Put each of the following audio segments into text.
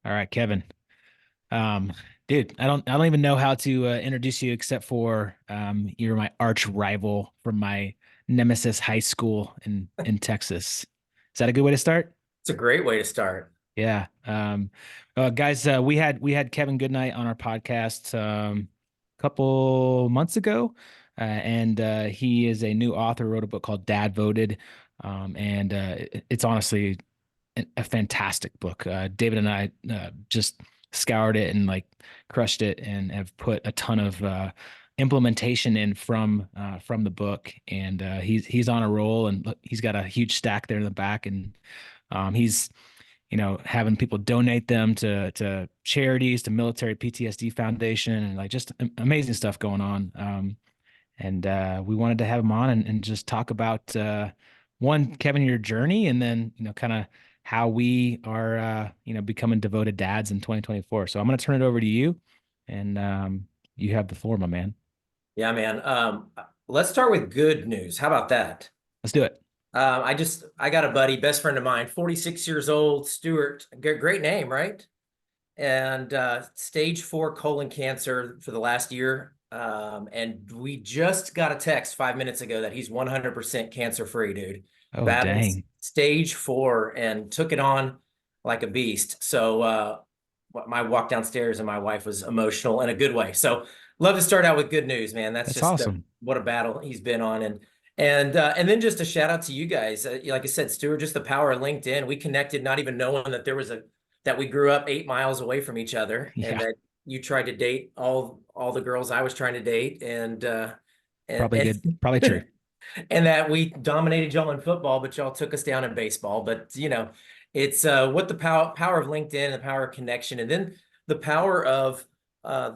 All right, Kevin. Um, Dude, I don't even know how to introduce you except for you're my arch rival from my nemesis high school in Texas. Is that a good way to start? It's a great way to start. Yeah. Guys, we had Kevin Goodnight on our podcast a couple months ago, and he is a new author. Wrote a book called Dad Voted, and it's honestly a fantastic book. David and I just scoured it and like crushed it, and have put a ton of implementation in from the book. And he's on a roll, and he's got a huge stack there in the back, and he's having people donate them to charities, to military PTSD Foundation, and like just amazing stuff going on. And we wanted to have him on and just talk about one, Kevin, your journey, and then kind of how we are becoming devoted dads in 2024. So I'm going to turn it over to you, and you have the floor, my man. Yeah, man. Let's start with good news. How about that? Let's do it. I got a buddy, best friend of mine, 46 years old, Stuart. Great name, right? And stage 4 colon cancer for the last year. And we just got a text 5 minutes ago that he's 100% cancer free, dude. Oh, Battled dang. stage 4 and took it on like a beast. So my walk downstairs and my wife was emotional in a good way. So love to start out with good news, man. That's That's just awesome. what a battle he's been on. And then just a shout out to you guys. Like I said, Stuart, just the power of LinkedIn. We connected, not even knowing that there was that we grew up 8 miles away from each other, and Yeah, that you tried to date all the girls I was trying to date, and probably good. Probably true. and that we dominated y'all in football, but y'all took us down in baseball. But it's what the power of LinkedIn and the power of connection, and then the power of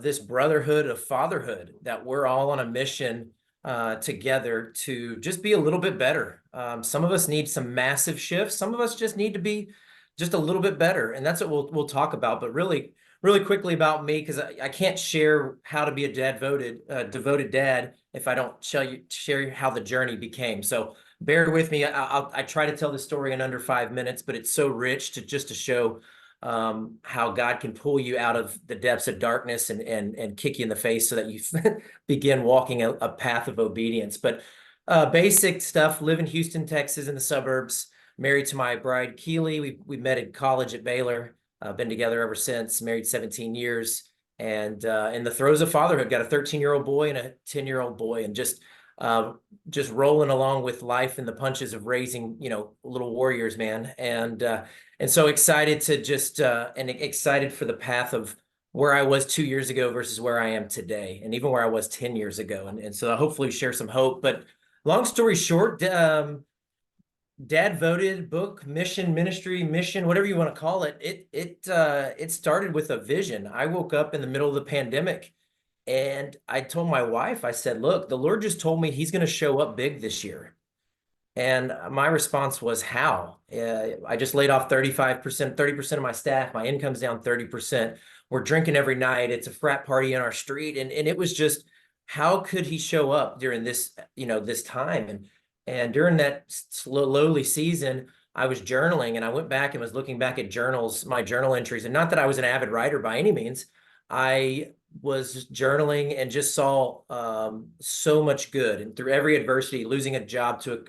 this brotherhood of fatherhood, that we're all on a mission together to just be a little bit better. Some of us need some massive shifts. Some of us just need to be just a little bit better, and that's what we'll talk about. But really quickly about me, because I can't share how to be a devoted dad if I don't share how the journey became. So bear with me. I try to tell the story in under 5 minutes, but it's so rich to show how God can pull you out of the depths of darkness and kick you in the face so that you begin walking a path of obedience. But basic stuff: live in Houston, Texas, in the suburbs. Married to my bride, Keely. We met in college at Baylor. Been together ever since. Married 17 years, and in the throes of fatherhood, got a 13-year-old boy and a 10-year-old boy, and just rolling along with life and the punches of raising little warriors, man. And so excited to just and excited for the path of where I was 2 years ago versus where I am today, and even where I was 10 years ago, and so I'll hopefully share some hope. But long story short, Dad Voted book, mission, ministry, mission, whatever you want to call it. It started with a vision. I woke up in the middle of the pandemic, and I told my wife, I said, "Look, the Lord just told me He's going to show up big this year." And my response was, "How?" I just laid off 35%, 30% of my staff. My income's down 30%. We're drinking every night. It's a frat party in our street, and it was just, how could He show up during this time? And during that lowly season, I was journaling, and I went back and was looking back at journals, my journal entries. And not that I was an avid writer by any means. I was journaling and just saw so much good. And through every adversity, losing a job to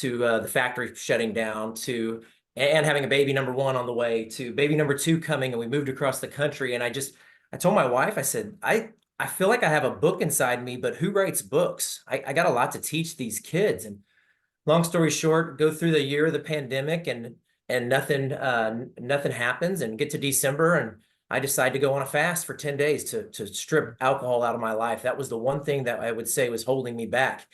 the factory shutting down, and having a baby number 1 on the way, to baby number 2 coming, and we moved across the country. And I told my wife, I said, I feel like I have a book inside me, but who writes books? I got a lot to teach these kids. And long story short, go through the year of the pandemic, and nothing happens, and get to December, and I decided to go on a fast for 10 days to strip alcohol out of my life. That was the one thing that I would say was holding me back.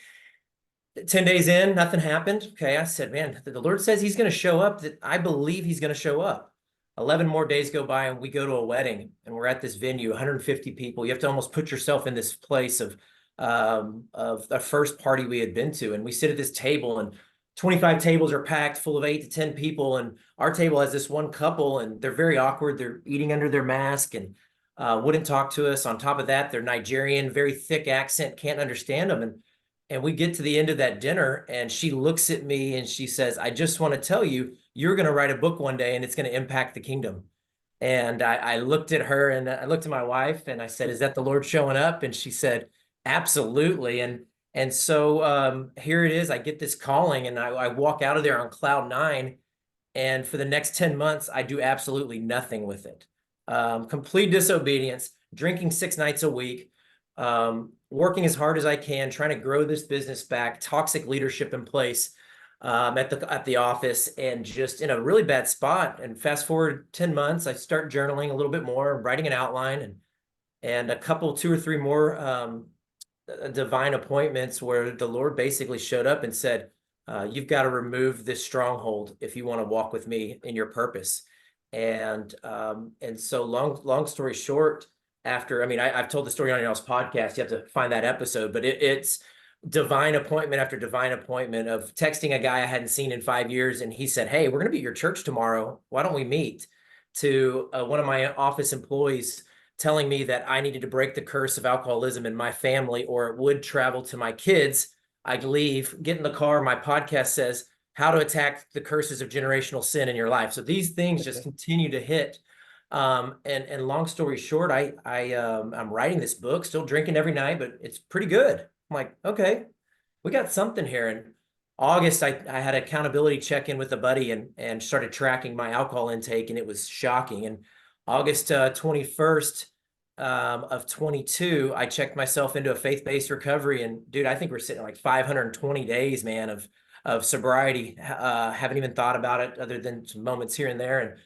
10 days in, nothing happened. Okay, I said, man, the Lord says He's going to show up, that I believe He's going to show up. 11 more days go by, and we go to a wedding, and we're at this venue, 150 people. You have to almost put yourself in this place of the first party we had been to. And we sit at this table, and 25 tables are packed full of 8 to 10 people. And our table has this one couple, and they're very awkward. They're eating under their mask, and wouldn't talk to us. On top of that, they're Nigerian, very thick accent, can't understand them. And we get to the end of that dinner, and she looks at me and she says, "I just want to tell you, you're going to write a book one day, and it's going to impact the kingdom." And I looked at her and I looked at my wife and I said, "Is that the Lord showing up?" And she said, "Absolutely." And so here it is. I get this calling and I walk out of there on cloud nine. And for the next 10 months, I do absolutely nothing with it. Complete disobedience, drinking 6 nights a week, working as hard as I can, trying to grow this business back, toxic leadership in place at the office, and just in a really bad spot. And fast forward 10 months, I start journaling a little bit more, writing an outline, and a couple, two or three more divine appointments where the Lord basically showed up and said, "You've got to remove this stronghold if you want to walk with me in your purpose." And so long story short, after, I mean, I've told the story on y'all's podcast. You have to find that episode, but it's divine appointment after divine appointment of texting a guy I hadn't seen in 5 years, and he said, "Hey, we're going to be at your church tomorrow. Why don't we meet?" To one of my office employees telling me that I needed to break the curse of alcoholism in my family, or it would travel to my kids. I'd leave, get in the car. My podcast says how to attack the curses of generational sin in your life. So these things just continue to hit. And long story short, I'm writing this book, still drinking every night, but it's pretty good. I'm like, okay, we got something here. In August, I had an accountability check-in with a buddy and started tracking my alcohol intake, and it was shocking. And August 21st of 22, I checked myself into a faith-based recovery. And dude, I think we're sitting at like 520 days, man, of sobriety. Haven't even thought about it other than some moments here and there.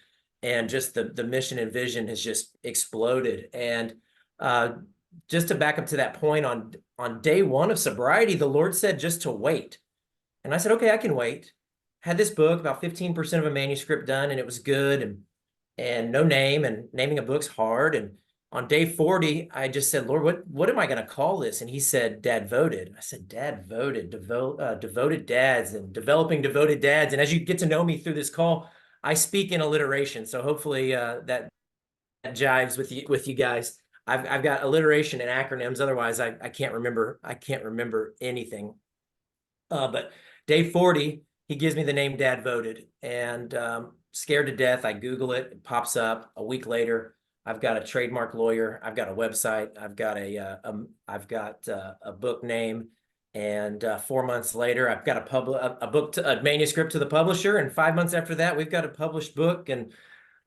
And just the mission and vision has just exploded. And just to back up to that point, on day one of sobriety, the Lord said just to wait. And I said, okay, I can wait. Had this book, about 15% of a manuscript done, and it was good, and no name, and naming a book's hard. And on day 40, I just said, "Lord, what am I going to call this?" And he said, "DadVoted." I said, "DadVoted, devoted dads, and developing devoted dads." And as you get to know me through this call, I speak in alliteration. So hopefully that jives with you guys. I've got alliteration and acronyms. Otherwise, I can't remember anything. But day 40, he gives me the name DadVoted, and scared to death, I Google it. It pops up. A week later, I've got a trademark lawyer. I've got a website. I've got a book name. And 4 months later, I've got a manuscript to the publisher. And 5 months after that, we've got a published book. And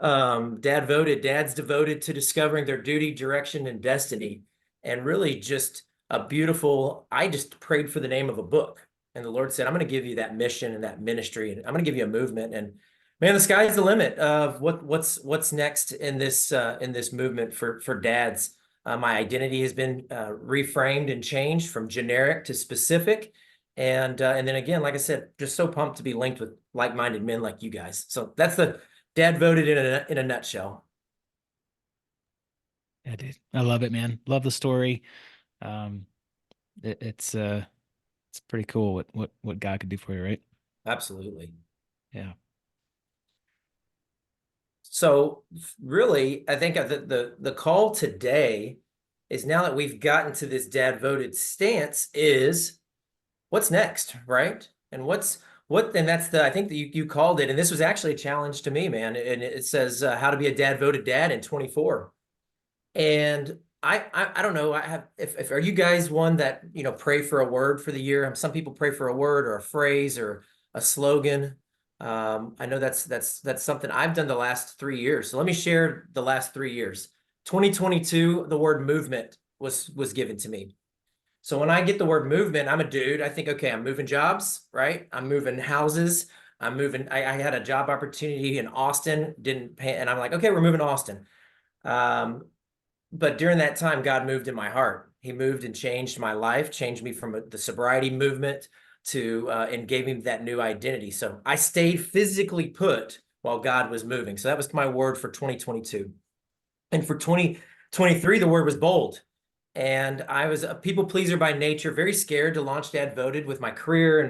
DadVoted, dads devoted to discovering their duty, direction, and destiny. And really just I just prayed for the name of a book. And the Lord said, "I'm going to give you that mission and that ministry, and I'm going to give you a movement." And man, the sky's the limit of what's next in this movement for dads. My identity has been reframed and changed from generic to specific. And then again, like I said, just so pumped to be linked with like-minded men like you guys. So that's the DadVoted in a nutshell. Yeah, dude. I love it, man. Love the story. It's pretty cool what God could do for you, right? Absolutely. Yeah. So really, I think the call today is, now that we've gotten to this DadVoted stance, is what's next, right? And then that's I think that you called it, and this was actually a challenge to me, man. And it says how to be a DadVoted dad in 24. And I don't know. I have if are you guys one that pray for a word for the year? Some people pray for a word or a phrase or a slogan. I know that's something I've done the last 3 years. So let me share the last 3 years. 2022, the word movement was given to me. So when I get the word movement, I'm a dude. I think, okay, I'm moving jobs, right? I'm moving houses. I'm moving. I had a job opportunity in Austin, didn't pay, and I'm like, okay, we're moving to Austin. But during that time, God moved in my heart. He moved and changed my life, changed me from the sobriety movement to and gave me that new identity. So I stayed physically put while God was moving. So that was my word for 2022. And for 2023, the word was bold. And I was a people pleaser by nature, very scared to launch DadVoted with my career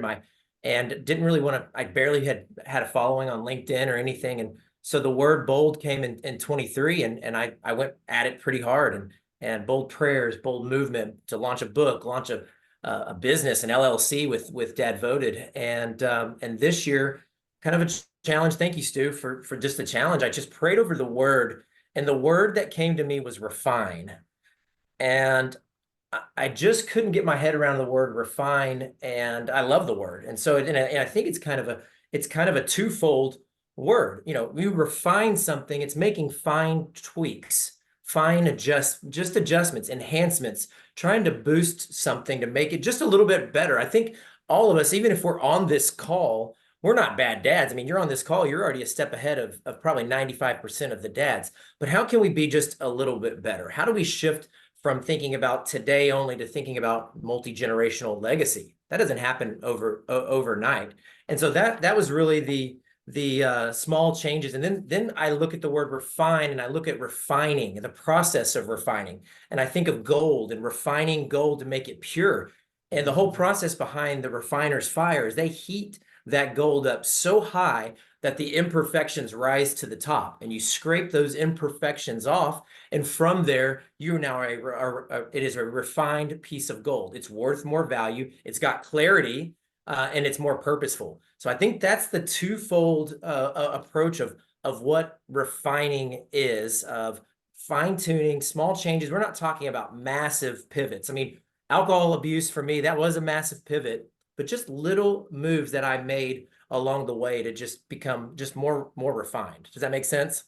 and didn't really want to. I barely had a following on LinkedIn or anything. And so the word bold came in 23, and I went at it pretty hard, and bold prayers, bold movement to launch a book, launch a business, an LLC with DadVoted. And this year, kind of a challenge. Thank you, Stu, for just the challenge. I just prayed over the word And the word that came to me was refine. And I just couldn't get my head around the word refine, and I love the word. And so, and I think it's kind of a twofold word. You know, we refine something, it's making fine tweaks, just adjustments, enhancements, trying to boost something to make it just a little bit better. I think all of us, even if we're on this call, we're not bad dads. I mean, you're on this call, you're already a step ahead of probably 95% of the dads. But how can we be just a little bit better? How do we shift from thinking about today only to thinking about multi-generational legacy? That doesn't happen overnight. And so that was really the small changes. And then I look at the word refine, and I look at refining, the process of refining. And I think of gold and refining gold to make it pure. And the whole process behind the refiner's fire is they heat that gold up so high that the imperfections rise to the top, and you scrape those imperfections off. And from there, you now it is a refined piece of gold. It's worth more value. It's got clarity, and it's more purposeful. So I think that's the twofold approach of what refining is, of fine tuning, small changes. We're not talking about massive pivots. I mean, alcohol abuse for me, that was a massive pivot, but just little moves that I made along the way to just become just more refined. Does that make sense?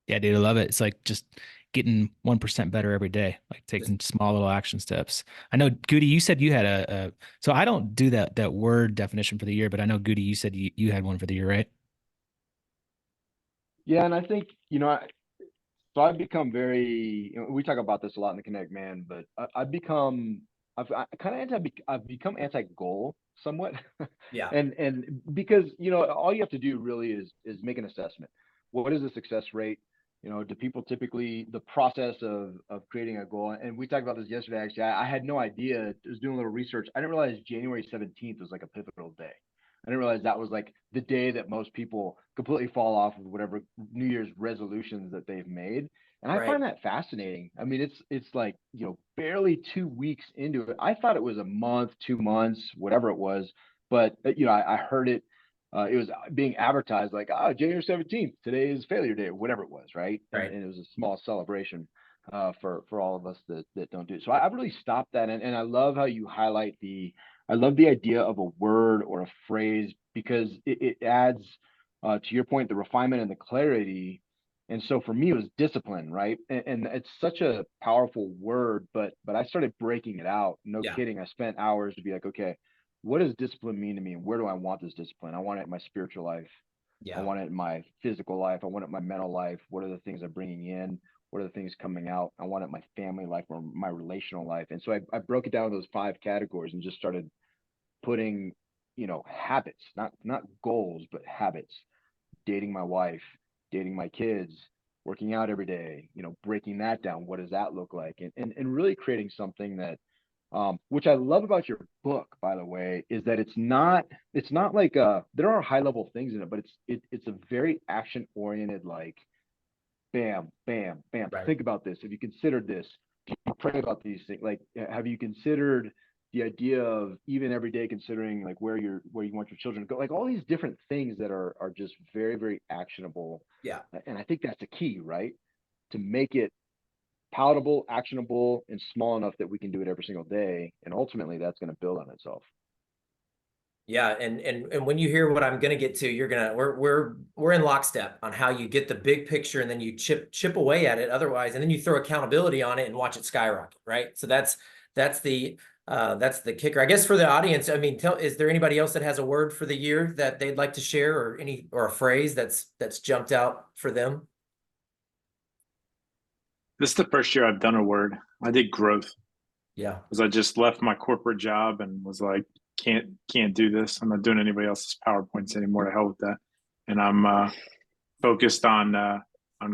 Yeah, dude, I love it. It's like just getting 1% better every day, like Just, taking small little action steps. I know, Goody, you said you had so I don't do that word definition for the year, but I know, Goody, you said you had one for the year, right? Yeah, and I think, so I've become very, we talk about this a lot in the Connect, man, but I've become anti-goal somewhat. yeah, And because, all you have to do really is make an assessment. What is the success rate? Do people typically, the process of creating a goal, and we talked about this yesterday, actually, I had no idea. I was doing a little research. I didn't realize January 17th was like a pivotal day. I didn't realize that was like the day that most people completely fall off of whatever New Year's resolutions that they've made. And I right, find that fascinating. I mean, it's like, barely 2 weeks into it. I thought it was a month, 2 months, whatever it was. But I heard it. It was being advertised like, January 17th, today is failure day, or whatever it was, right? And, right. and it was a small celebration for all of us that don't do it. So I've really stopped that. And I love how you highlight I love the idea of a word or a phrase, because it adds, to your point, the refinement and the clarity. And so for me, it was discipline, right? And it's such a powerful word, but I started breaking it out. No Yeah, kidding. I spent hours to be like, okay, what does discipline mean to me, and where do I want this discipline? I want it in my spiritual life. I yeah, want it in my physical life. I want it in my mental life. What are the things I'm bringing in? What are the things coming out? I want it in my family life or my relational life. And so I broke it down to those 5 categories and just started putting, habits, not goals, but habits. Dating my wife, dating my kids, working out every day, breaking that down. What does that look like? And really creating something that, which I love about your book, by the way, is that it's not like, there are high level things in it, but it's a very action oriented, like bam, bam, bam. right. Think about this. Have you considered this? Pray about these things. Like, have you considered the idea of even every day considering like where you want your children to go? Like all these different things that are just very, very actionable. Yeah. And I think that's the key, right? To make it palatable, actionable, and small enough that we can do it every single day. And ultimately that's going to build on itself. Yeah, and when you hear what I'm gonna get to, we're in lockstep on how you get the big picture, and then you chip away at it otherwise, and then you throw accountability on it and watch it skyrocket, right? So that's the kicker. I guess for the audience, I mean, is there anybody else that has a word for the year that they'd like to share, or a phrase that's jumped out for them? This is the first year I've done a word. I did growth Yeah, because I just left my corporate job and was like, can't do this. I'm not doing anybody else's PowerPoints anymore. To hell with that. And I'm focused on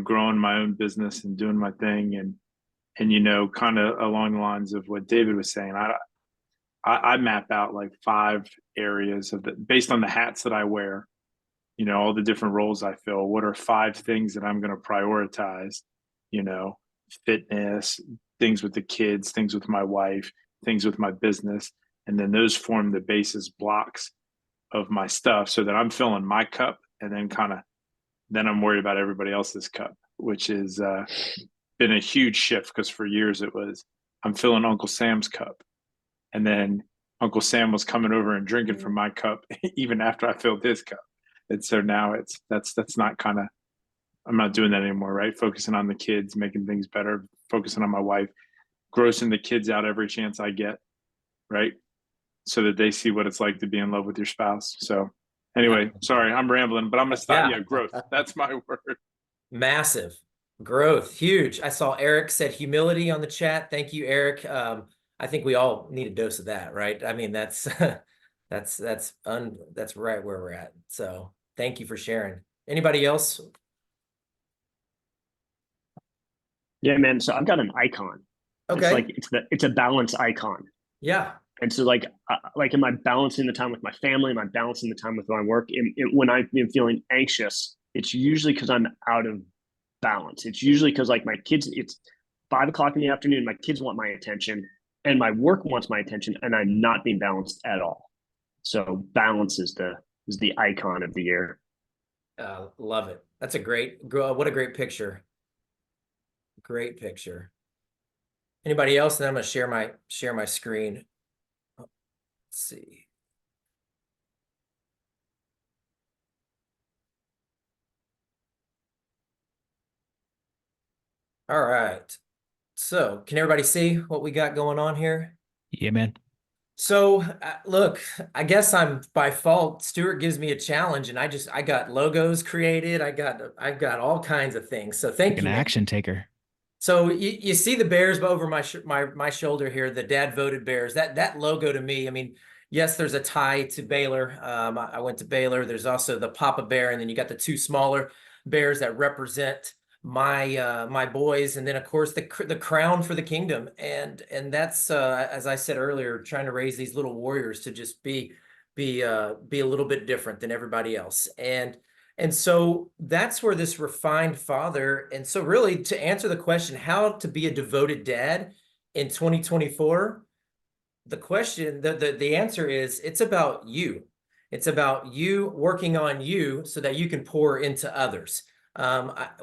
growing my own business and doing my thing, and kind of along the lines of what David was saying. I map out like 5 areas based on the hats that I wear. All the different roles I fill. What are 5 things that I'm going to prioritize? You know, fitness, things with the kids, things with my wife, things with my business. And then those form the basis blocks of my stuff so that I'm filling my cup, and then kind of then I'm worried about everybody else's cup, which is been a huge shift, because for years it was, I'm filling Uncle Sam's cup. And then Uncle Sam was coming over and drinking from my cup even after I filled his cup. And so now that's not kind of, I'm not doing that anymore, right? Focusing on the kids, making things better, focusing on my wife, grossing the kids out every chance I get, right? So that they see what it's like to be in love with your spouse. So anyway, sorry, I'm rambling, but I'm gonna stop. Yeah, growth. That's my word. Massive growth, huge. I saw Eric said humility on the chat. Thank you, Eric. I think we all need a dose of that, right? I mean, that's that's right where we're at. So thank you for sharing. Anybody else? Yeah, man. So I've got an icon. Okay. It's like it's a balance icon. Yeah. And so like am I balancing the time with my family? Am I balancing the time with my work? When I'm feeling anxious, it's usually because I'm out of balance. It's usually because like my kids, it's 5 o'clock in the afternoon. My kids want my attention and my work wants my attention, and I'm not being balanced at all. So balance is the icon of the year. Love it. That's a what a great picture. Great picture. Anybody else? And then I'm going to share my screen. Let's see. All right. So can everybody see what we got going on here? Yeah, man. So look, I guess I'm by fault. Stuart gives me a challenge, and I got logos created. I've got all kinds of things. So thank you, An action taker. So you see the Bears over my shoulder here, the Dad Voted Bears. That logo to me, I mean, yes, there's a tie to Baylor. I went to Baylor. There's also the Papa Bear, and then you got the two smaller bears that represent my boys, and then of course the crown for the kingdom. And that's as I said earlier, trying to raise these little warriors to just be a little bit different than everybody else. And so that's where this refined father, and so really to answer the question, how to be a devoted dad in 2024, the answer is it's about you. It's about you working on you so that you can pour into others.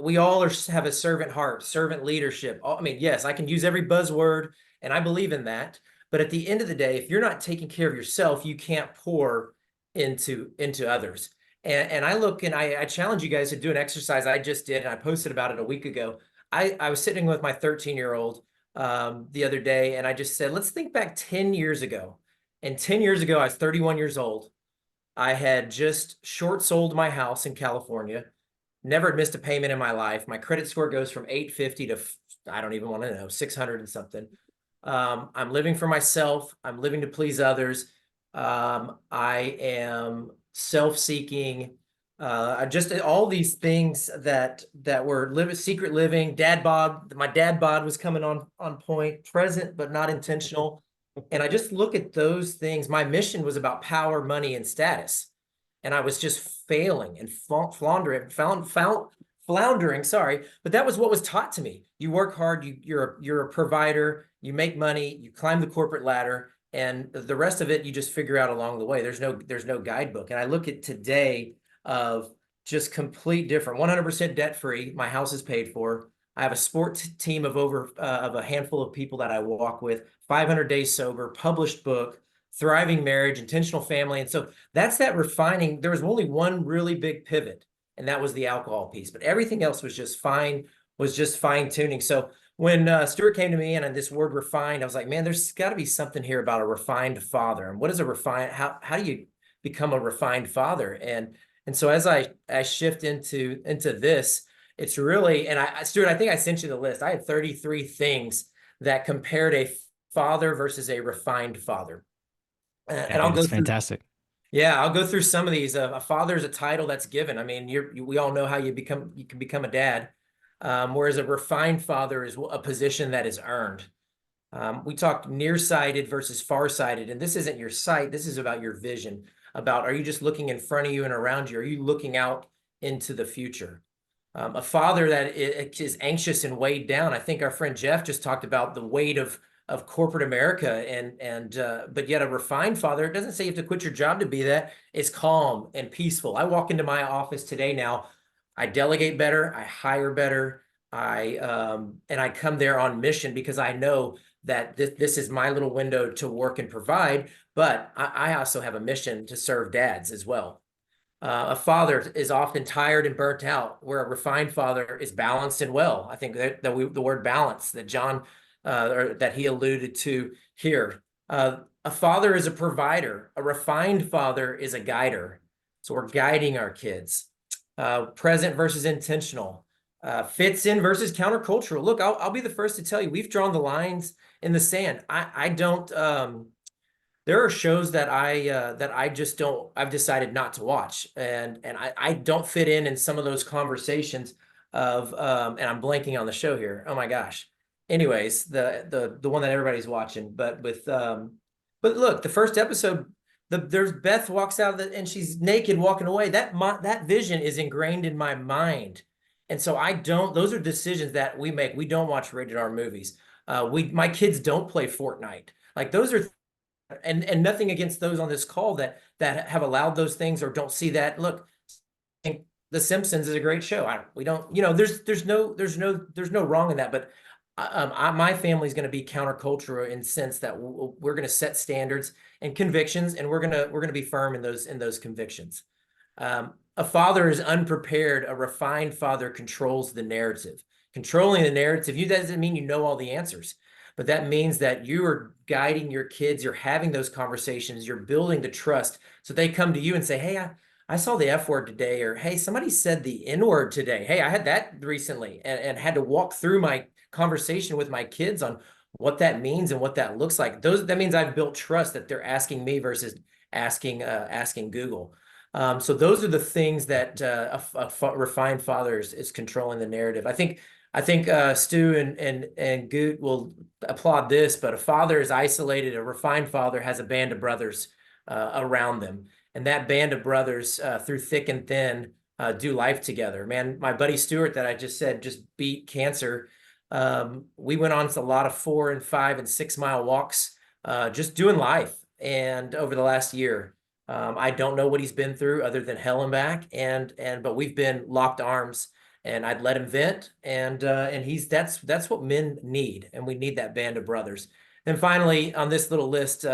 We all have a servant heart, servant leadership. I mean, yes, I can use every buzzword and I believe in that. But at the end of the day, if you're not taking care of yourself, you can't pour into others. And I look and I challenge you guys to do an exercise I just did, and I posted about it a week ago. I was sitting with my 13-year-old the other day, and I just said, let's think back 10 years ago. And 10 years ago, I was 31 years old. I had just short sold my house in California, never had missed a payment in my life. My credit score goes from 850 to, I don't even want to know, 600 and something. I'm living for myself. I'm living to please others. I am self-seeking, just all these things that were secret living. My dad bod was coming on point, present but not intentional. And I just look at those things. My mission was about power, money, and status, and I was just failing and floundering. Sorry, but that was what was taught to me. You work hard. You're a provider. You make money. You climb the corporate ladder. And the rest of it, you just figure out along the way. There's no guidebook. And I look at today of just complete different, 100% debt free. My house is paid for. I have a sports team of of a handful of people that I walk with, 500 days sober, published book, thriving marriage, intentional family. And so that's that refining. There was only one really big pivot, and that was the alcohol piece. But everything else was just fine tuning. So when Stuart came to me and this word refined, I was like, man, there's got to be something here about a refined father. And what is a refined? How do you become a refined father? And so as I shift into this, it's really, and Stuart, I think I sent you the list. I had 33 things that compared a father versus a refined father. And I'll go through. Fantastic. Yeah, I'll go through some of these. A father is a title that's given. I mean, we all know how you can become a dad. Whereas a refined father is a position that is earned. We talked nearsighted versus farsighted, and this isn't your sight. This is about your vision. About, are you just looking in front of you and around you? Are you looking out into the future? A father that is anxious and weighed down. I think our friend Jeff just talked about the weight of corporate America, but yet a refined father, it doesn't say you have to quit your job to be that. It's calm and peaceful. I walk into my office today now. I delegate better, I hire better, and I come there on mission because I know that this is my little window to work and provide, but I also have a mission to serve dads as well. A father is often tired and burnt out, where a refined father is balanced and well. I think that the word balance that John or that he alluded to here. A father is a provider. A refined father is a guider. So we're guiding our kids. Present versus intentional. Fits in versus countercultural. Look, I'll be the first to tell you, we've drawn the lines in the sand. I don't. There are shows that I just don't, I've decided not to watch, and I don't fit in some of those conversations of and I'm blanking on the show here. Oh my gosh. Anyways, the one that everybody's watching, but but look, the first episode, there's Beth walks out and she's naked walking away. That vision is ingrained in my mind, and so I don't. Those are decisions that we make. We don't watch rated R movies. My kids don't play Fortnite. Like those are, and nothing against those on this call that have allowed those things or don't see that. Look, I think The Simpsons is a great show. We don't, there's no wrong in that, but my family's going to be countercultural in the sense that we're going to set standards and convictions, and we're going to be firm in those convictions. A father is unprepared. A refined father controls the narrative. Controlling the narrative, doesn't mean you know all the answers, but that means that you are guiding your kids. You're having those conversations. You're building the trust. So they come to you and say, hey, I saw the F word today, or hey, somebody said the N word today. Hey, I had that recently, and had to walk through my conversation with my kids on what that means and what that looks like. That means I've built trust that they're asking me versus asking Google. So those are the things that a refined father is controlling the narrative. I think Stu and Goot will applaud this, but a father is isolated. A refined father has a band of brothers around them, and that band of brothers through thick and thin do life together. Man, my buddy Stuart that I just said just beat cancer. We went on a lot of 4 and 5 and 6 mile walks, just doing life. And over the last year, I don't know what he's been through other than hell and back. But we've been locked arms, and I'd let him vent. And that's what men need. And we need that band of brothers. Then finally on this little list,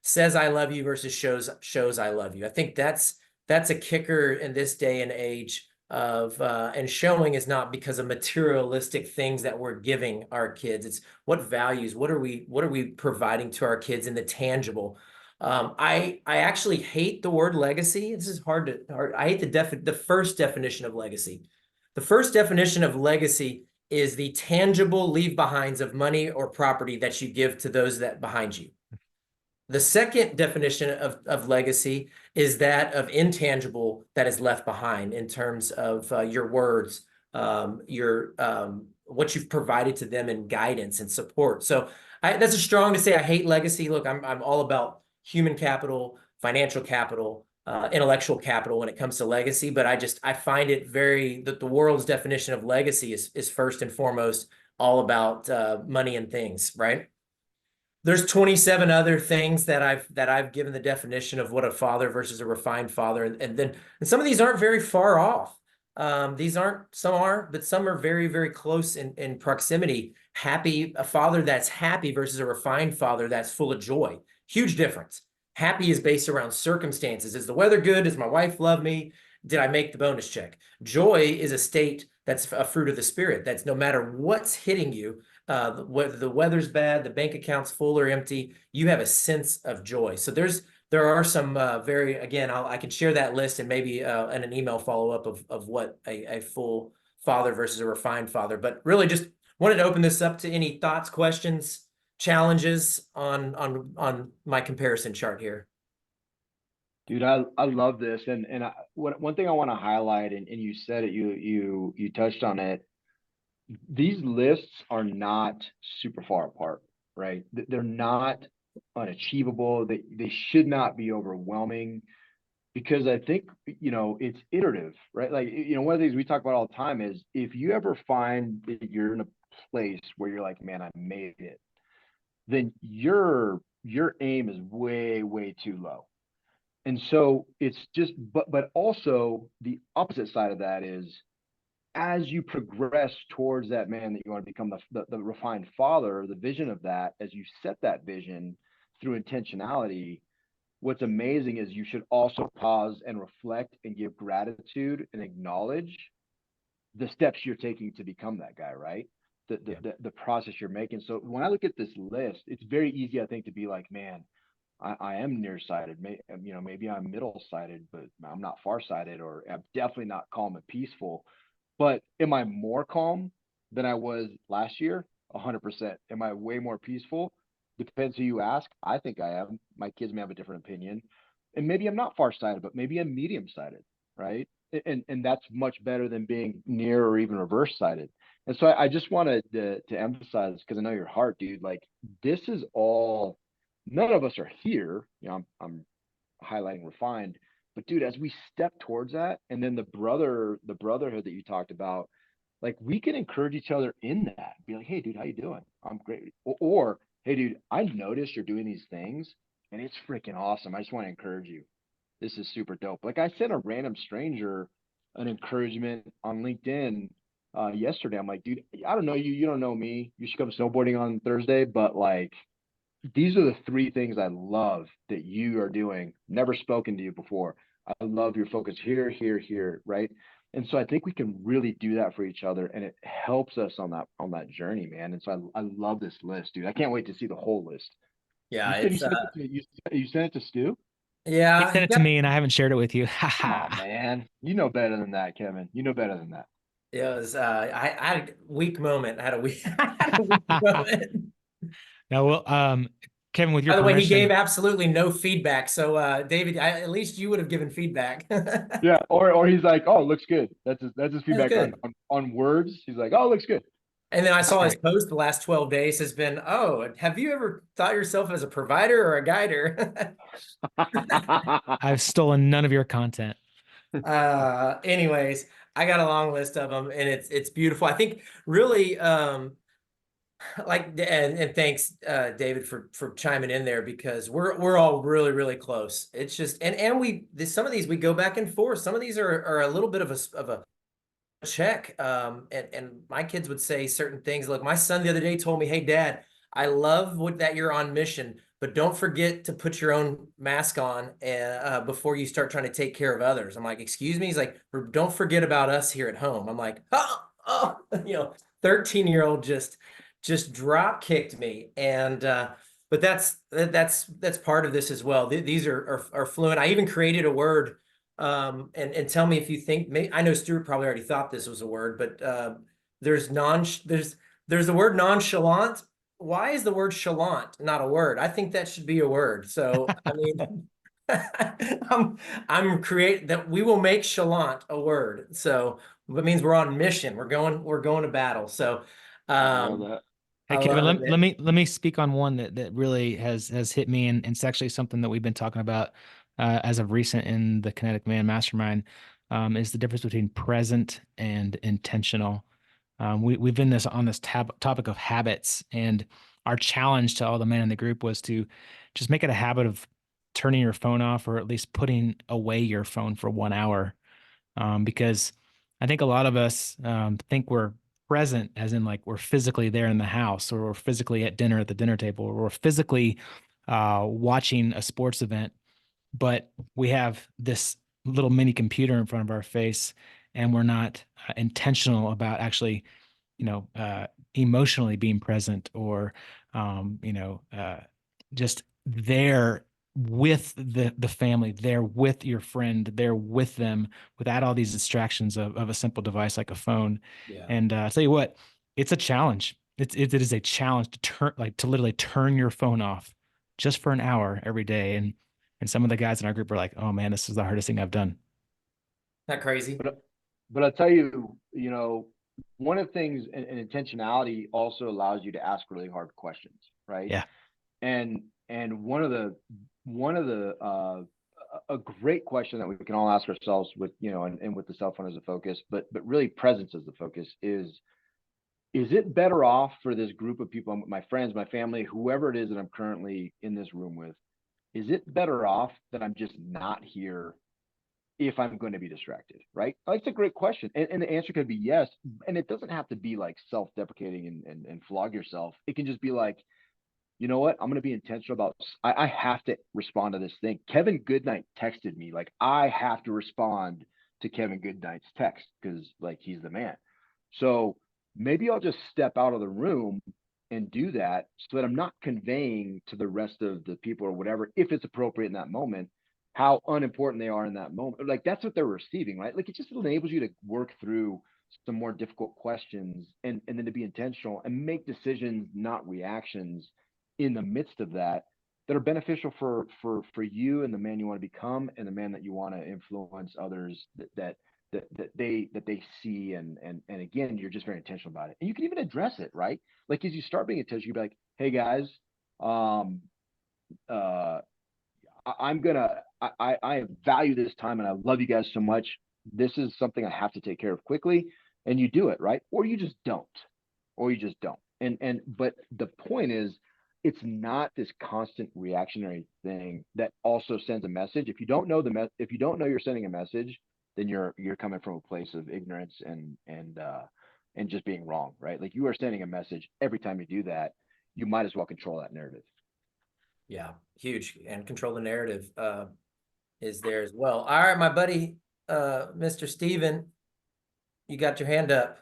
says I love you versus shows I love you. I think that's a kicker in this day and age of and showing is not because of materialistic things that we're giving our kids. It's what values, what are we providing to our kids in the tangible. I actually hate the word legacy. This is hard. I hate the first definition of legacy. The first definition of legacy is the tangible leave behinds of money or property that you give to those that behind you. The second definition of legacy is that of intangible that is left behind in terms of your words, what you've provided to them in guidance and support. So that's a strong to say I hate legacy. Look, I'm all about human capital, financial capital, intellectual capital when it comes to legacy, but I find it that the world's definition of legacy is first and foremost all about money and things, right? There's 27 other things that I've given the definition of what a father versus a refined father, and some of these aren't very far off. Some are, but some are very, very close in proximity. A father that's happy versus a refined father that's full of joy. Huge difference. Happy is based around circumstances. Is the weather good? Does my wife love me? Did I make the bonus check? Joy is a state that's a fruit of the spirit. That's no matter what's hitting you, whether the weather's bad, the bank account's full or empty, you have a sense of joy. So there are some again, I can share that list and maybe in an email follow-up of what a full father versus a refined father. But really just wanted to open this up to any thoughts, questions, challenges on my comparison chart here. Dude, I love this. And one thing I want to highlight, and you said it, you touched on it. These lists are not super far apart, right? They're not unachievable. They should not be overwhelming, because I think, it's iterative, right? Like, one of the things we talk about all the time is if you ever find that you're in a place where you're like, man, I made it, then your aim is way, way too low. And so it's just, but also the opposite side of that is as you progress towards that man that you want to become, the refined father, the vision of that, as you set that vision through intentionality, what's amazing is you should also pause and reflect and give gratitude and acknowledge the steps you're taking to become that guy, right? The process you're making. So when I look at this list, it's very easy, I think, to be like, man, I am nearsighted. Maybe I'm middle sighted, but I'm not farsighted, or I'm definitely not calm and peaceful. But am I more calm than I was last year? 100%. Am I way more peaceful? Depends who you ask. I think I am. My kids may have a different opinion. And maybe I'm not farsighted, but maybe I'm medium sighted, right? And that's much better than being near or even reverse sighted. And so I just wanted to emphasize, because I know your heart, dude, like this is all, none of us are here. I'm highlighting refined, but dude, as we step towards that, and then the brotherhood that you talked about, like we can encourage each other in that. Be like, hey, dude, how you doing? I'm great. Or hey, dude, I noticed you're doing these things, and it's freaking awesome. I just want to encourage you. This is super dope. Like I sent a random stranger an encouragement on LinkedIn yesterday. I'm like, dude, I don't know you. You don't know me. You should come snowboarding on Thursday, but like these are the three things I love that you are doing. Never spoken to you before. I love your focus here, here, here, right? And so I think we can really do that for each other, and it helps us on that journey, man. And so I love this list, dude. I can't wait to see the whole list. Yeah, You it's sent it to you sent it to Stu? He yeah, sent it to me and I haven't shared it with you. Ha Come on, ha. man. You know better than that, Kevin. You know better than that. it was I had a weak moment. I had a weak, I had a weak moment. Now, well, Kevin, with your By the way, he gave permission, absolutely no feedback. So David, at least you would have given feedback. Yeah, or he's like, oh, it looks good. That's his That's feedback good. on words. He's like, oh, it looks good. And then I that's saw his great. post the last 12 days has been, oh, have you ever thought yourself as a provider or a guider? I've stolen none of your content. Anyways, I got a long list of them and it's beautiful. I think really and thanks David for chiming in there because we're all really close. It's just some of these we go back and forth. Some of these are a little bit of a check. And my kids would say certain things. Look, my son the other day told me, "Hey, Dad, I love that you're on mission, but don't forget to put your own mask on before you start trying to take care of others." I'm like, "Excuse me?" He's like, "Don't forget about us here at home." I'm like, "Oh, 13-year-old just drop kicked me." And but that's part of this as well. These are fluent. I even created a word. And tell me if you think, I know Stuart probably already thought this was a word, but there's the word nonchalant. Why is the word chalant not a word? I think that should be a word. So I mean, I'm create that we will make chalant a word. So that means we're on mission. We're going to battle. So I love um, that. Hey, I Kevin, love it, let man. me speak on one that really has hit me, and it's actually something that we've been talking about as of recent in the Kinetic Man Mastermind, is the difference between present and intentional. We've been on this topic of habits, and our challenge to all the men in the group was to just make it a habit of turning your phone off, or at least putting away your phone for 1 hour, because I think a lot of us think we're present, as in like we're physically there in the house, or we're physically at dinner at the dinner table, or we're physically watching a sports event, but we have this little mini computer in front of our face, and we're not intentional about actually, emotionally being present, or just there with the family, there with your friend, there with them, without all these distractions of a simple device like a phone. Yeah. And I'll tell you what, it's a challenge. It is a challenge to literally turn your phone off just for an hour every day. And some of the guys in our group are like, oh man, this is the hardest thing I've done. Not crazy. But I'll tell you, one of the things, and intentionality also allows you to ask really hard questions, right? Yeah. And one of the a great question that we can all ask ourselves with, and with the cell phone as a focus, but really presence as the focus is it better off for this group of people, my friends, my family, whoever it is that I'm currently in this room with, is it better off that I'm just not here if I'm going to be distracted, right? Like, it's a great question. And the answer could be yes. And it doesn't have to be like self-deprecating and flog yourself. It can just be like, you know what? I'm going to be intentional about, I have to respond to this thing. Kevin Goodnight texted me. Like, I have to respond to Kevin Goodnight's text because like he's the man. So maybe I'll just step out of the room and do that so that I'm not conveying to the rest of the people or whatever, if it's appropriate in that moment, how unimportant they are in that moment. Like, that's what they're receiving, right? Like, it just enables you to work through some more difficult questions and then to be intentional and make decisions, not reactions, in the midst of that, that are beneficial for you and the man you want to become and the man that you want to influence others that they see. And again, you're just very intentional about it. And you can even address it, right? Like, as you start being intentional, you be like, hey guys, I value this time and I love you guys so much. This is something I have to take care of quickly. And you do it, right? Or you just don't. But the point is, it's not this constant reactionary thing that also sends a message. If you don't know if you don't know you're sending a message, then you're coming from a place of ignorance and just being wrong, right? Like, you are sending a message every time you do that. You might as well control that narrative. Yeah, huge. And control the narrative is there as well. All right, my buddy, Mr. Steven, you got your hand up.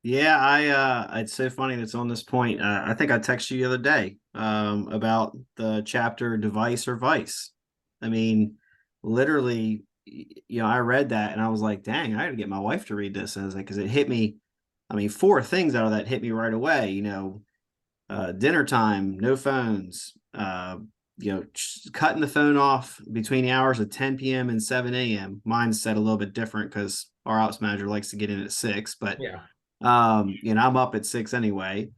Yeah, it's so funny that's on this point. I think I texted you the other day about the chapter Device or Vice. I mean, literally, I read that and I was like, dang, I got to get my wife to read this. And I was like, because it hit me. I mean, 4 things out of that hit me right away. Dinner time, no phones, cutting the phone off between the hours of 10 p.m. and 7 a.m. Mine's set a little bit different because our ops manager likes to get in at 6, but Yeah. I'm up at 6 anyway.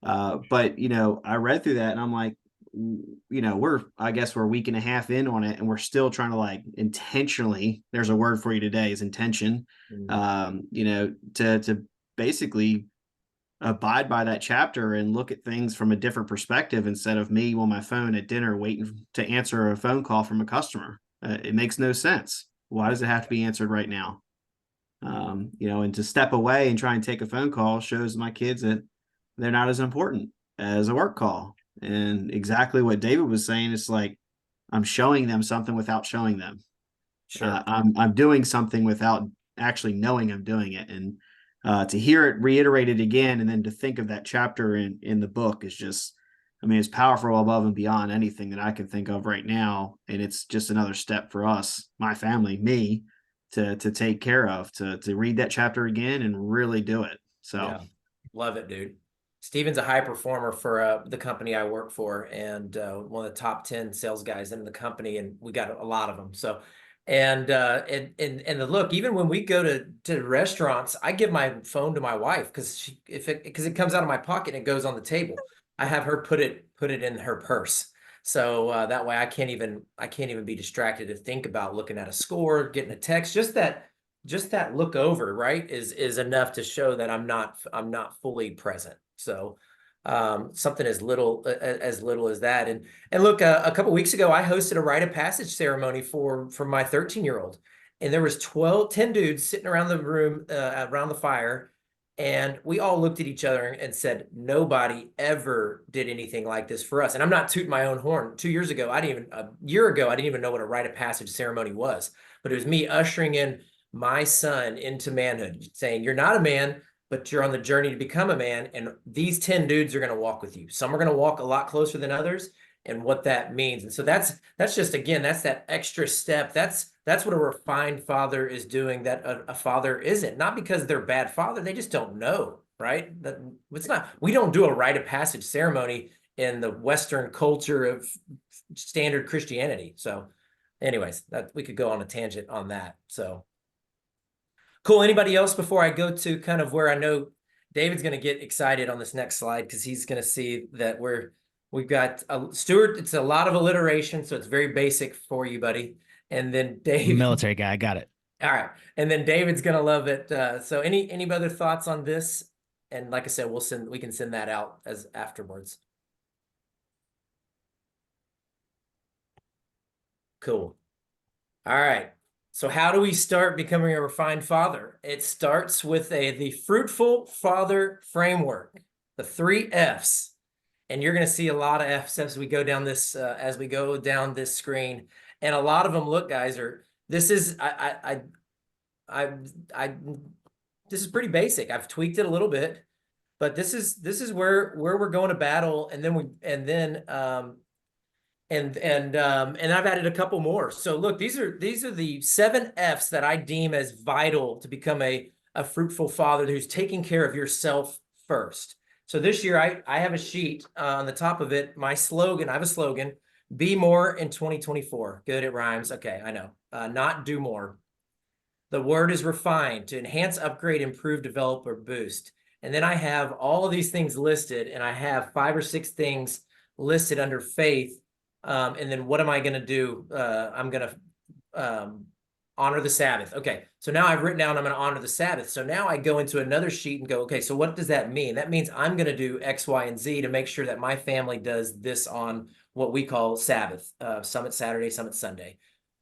But I read through that and I'm like, we're a week and a half in on it and we're still trying to like intentionally, there's a word for you today, is intention, to basically abide by that chapter and look at things from a different perspective instead of me on my phone at dinner waiting to answer a phone call from a customer. It makes no sense. Why does it have to be answered right now? And to step away and try and take a phone call shows my kids that they're not as important as a work call. And exactly what David was saying, it's like, I'm showing them something without showing them. Sure. I'm doing something without actually knowing I'm doing it. And to hear it reiterated again, and then to think of that chapter in the book is just, it's powerful above and beyond anything that I can think of right now. And it's just another step for us, my family, me, to take care of, to read that chapter again and really do it. So yeah. Love it, dude. Steven's a high performer for the company I work for, and one of the top 10 sales guys in the company, and we got a lot of them. So, and look, even when we go to restaurants, I give my phone to my wife because it comes out of my pocket and it goes on the table. I have her put it in her purse. So that way I can't even be distracted to think about looking at a score, getting a text. Just that look over, right, is enough to show that I'm not fully present. So something as little as that. And look, a couple weeks ago, I hosted a rite of passage ceremony for my 13-year-old, and there was 10 dudes sitting around the room, around the fire. And we all looked at each other and said, nobody ever did anything like this for us. And I'm not tooting my own horn. A year ago, I didn't even know what a rite of passage ceremony was. But it was me ushering in my son into manhood, saying, you're not a man, but you're on the journey to become a man. And these 10 dudes are going to walk with you. Some are going to walk a lot closer than others, and what that means. And so that's just, again, that's that extra step. That's what a refined father is doing that a father isn't. Not because they're bad father, they just don't know, right? We don't do a rite of passage ceremony in the Western culture of standard Christianity. So anyways, that we could go on a tangent on that. So cool. Anybody else before I go to kind of where I know David's going to get excited on this next slide, because he's going to see that we've got Stuart. It's a lot of alliteration, so it's very basic for you, buddy. And then Dave, military guy, I got it. All right, and then David's gonna love it. So any other thoughts on this? And like I said, we can send that out as afterwards. Cool. All right. So how do we start becoming a refined father? It starts with the fruitful father framework, the 3 F's. And you're going to see a lot of F's as we go down this screen. And a lot of them, look, guys, this is this is pretty basic. I've tweaked it a little bit, but this is where we're going to battle, and I've added a couple more. So look, these are the 7 F's that I deem as vital to become a fruitful father who's taking care of yourself first. So this year I have a sheet on the top of it. My slogan, I have a slogan: be more in 2024. Good, it rhymes. Okay, I know. Not do more. The word is refined: to enhance, upgrade, improve, develop, or boost. And then I have all of these things listed, and I have 5 or 6 things listed under faith. And then what am I going to do? I'm going to honor the Sabbath. Okay, so now I've written down I'm going to honor the Sabbath. So now I go into another sheet and go, okay, so what does that mean? That means I'm going to do X, Y, and Z to make sure that my family does this on what we call Sabbath, Summit Saturday, Summit Sunday.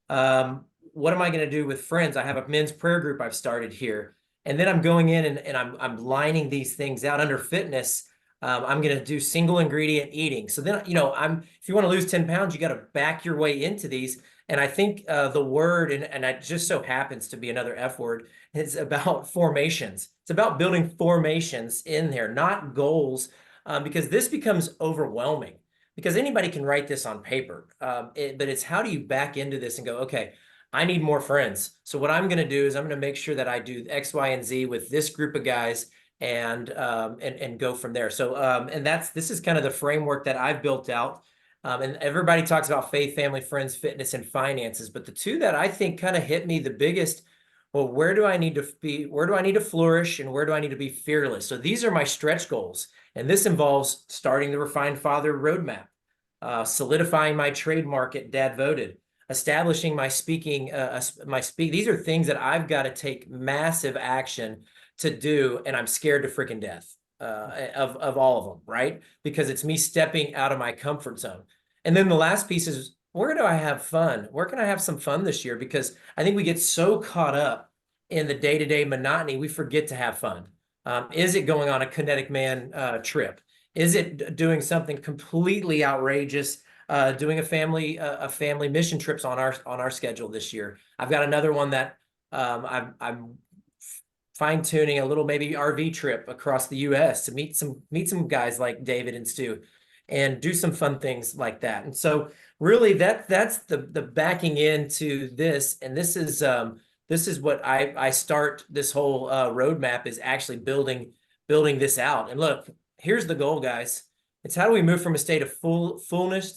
What am I going to do with friends? I have a men's prayer group I've started here. And then I'm going in and I'm lining these things out under fitness. I'm going to do single ingredient eating. So then, if you want to lose 10 pounds, you got to back your way into these. And I think the word, and it just so happens to be another F word, is about formations. It's about building formations in there, not goals, because this becomes overwhelming. Because anybody can write this on paper, but it's how do you back into this and go, okay, I need more friends. So what I'm going to do is I'm going to make sure that I do X, Y, and Z with this group of guys and go from there. So and this is kind of the framework that I've built out. And everybody talks about faith, family, friends, fitness, and finances, but the two that I think kind of hit me the biggest, well, where do I need to be? Where do I need to flourish, and where do I need to be fearless? So these are my stretch goals, and this involves starting the Refined Father roadmap, solidifying my trademark at DadVoted, establishing my speaking, These are things that I've got to take massive action to do, and I'm scared to freaking death of all of them, right? Because it's me stepping out of my comfort zone. And then the last piece is, where do I have fun? Where can I have some fun this year? Because I think we get so caught up in the day-to-day monotony, we forget to have fun. Is it going on a Kinetic Man trip? Is it doing something completely outrageous? Doing a family mission trips on our schedule this year. I've got another one that I'm fine-tuning, a little maybe RV trip across the US to meet some guys like David and Stu and do some fun things like that. And so really that's the backing into this. And this is what I start this whole roadmap, is actually building this out. And look, here's the goal, guys. It's how do we move from a state of foolish